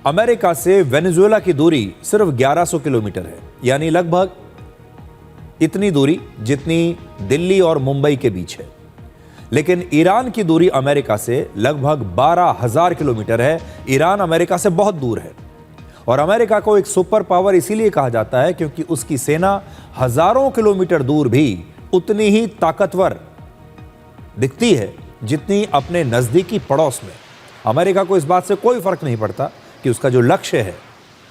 America से Venezuela की दूरी सिर्फ 1100 किलोमीटर है, यानी लगभग इतनी दूरी जितनी दिल्ली और मुंबई के बीच है। लेकिन ईरान की दूरी अमेरिका से लगभग 12,000 किलोमीटर है। ईरान अमेरिका से बहुत दूर है और अमेरिका को एक सुपर पावर इसीलिए कहा जाता है क्योंकि उसकी सेना हजारों किलोमीटर दूर भी उतनी ही ताकतवर दिखती है जितनी अपने नजदीकी पड़ोस में। अमेरिका को इस बात से कोई फर्क नहीं पड़ता कि उसका जो लक्ष्य है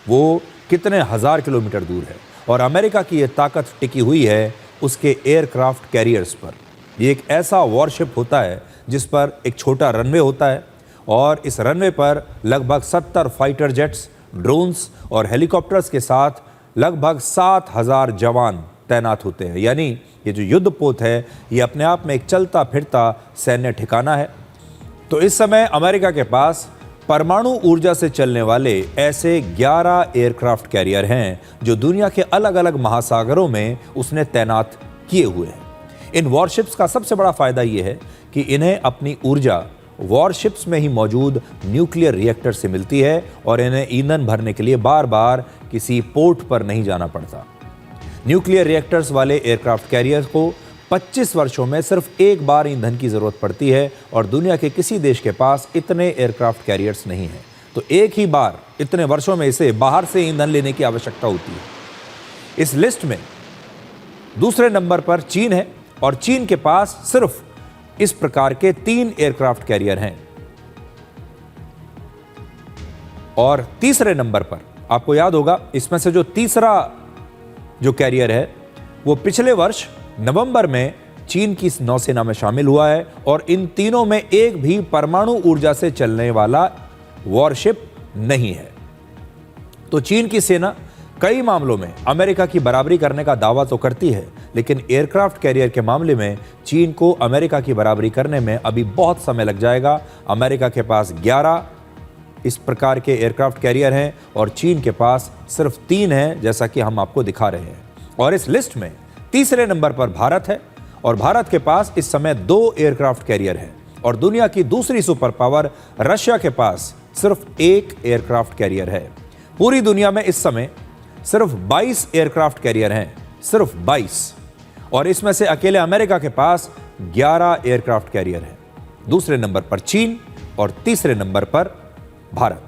वो कितने हजार किलोमीटर दूर है, और अमेरिका की यह ताकत टिकी हुई है उसके एयरक्राफ्ट कैरियर्स पर। ये एक ऐसा वॉरशिप होता है जिस पर एक छोटा रनवे होता है और इस रनवे पर लगभग 70 फाइटर जेट्स, ड्रोन्स और हेलीकॉप्टर्स के साथ लगभग 7,000 जवान तैनात होते हैं। यानी ये जो युद्धपोत है ये अपने आप में एक चलता फिरता सैन्य ठिकाना है। तो इस समय अमेरिका के पास परमाणु ऊर्जा से चलने वाले ऐसे 11 एयरक्राफ्ट कैरियर हैं जो दुनिया के अलग अलग महासागरों में उसने तैनात किए हुए हैं। इन वॉरशिप्स का सबसे बड़ा फायदा यह है कि इन्हें अपनी ऊर्जा वॉरशिप्स में ही मौजूद न्यूक्लियर रिएक्टर से मिलती है और इन्हें ईंधन भरने के लिए बार बार किसी पोर्ट पर नहीं जाना पड़ता। न्यूक्लियर रिएक्टर्स वाले एयरक्राफ्ट कैरियर को 25 वर्षों में सिर्फ एक बार ईंधन की जरूरत पड़ती है और दुनिया के किसी देश के पास इतने एयरक्राफ्ट कैरियर्स नहीं हैं। तो एक ही बार इतने वर्षों में इसे बाहर से ईंधन लेने की आवश्यकता होती है। इस लिस्ट में दूसरे नंबर पर चीन है और चीन के पास सिर्फ इस प्रकार के 3 एयरक्राफ्ट कैरियर हैं। और तीसरे नंबर पर आपको याद होगा इसमें से जो तीसरा जो कैरियर है वो पिछले वर्ष नवंबर में चीन की नौसेना में शामिल हुआ है और इन तीनों में एक भी परमाणु ऊर्जा से चलने वाला वॉरशिप नहीं है। तो चीन की सेना कई मामलों में अमेरिका की बराबरी करने का दावा तो करती है, लेकिन एयरक्राफ्ट कैरियर के मामले में चीन को अमेरिका की बराबरी करने में अभी बहुत समय लग जाएगा। अमेरिका के पास 11 इस प्रकार के एयरक्राफ्ट कैरियर हैं और चीन के पास सिर्फ 3 हैं, जैसा कि हम आपको दिखा रहे हैं। और इस लिस्ट में तीसरे नंबर पर भारत है और भारत के पास इस समय 2 एयरक्राफ्ट कैरियर हैं और दुनिया की दूसरी सुपर पावर रशिया के पास सिर्फ 1 एयरक्राफ्ट कैरियर है। पूरी दुनिया में इस समय सिर्फ 22 एयरक्राफ्ट कैरियर हैं, सिर्फ 22, और इसमें से अकेले अमेरिका के पास 11 एयरक्राफ्ट कैरियर हैं। दूसरे नंबर पर चीन और तीसरे नंबर पर भारत।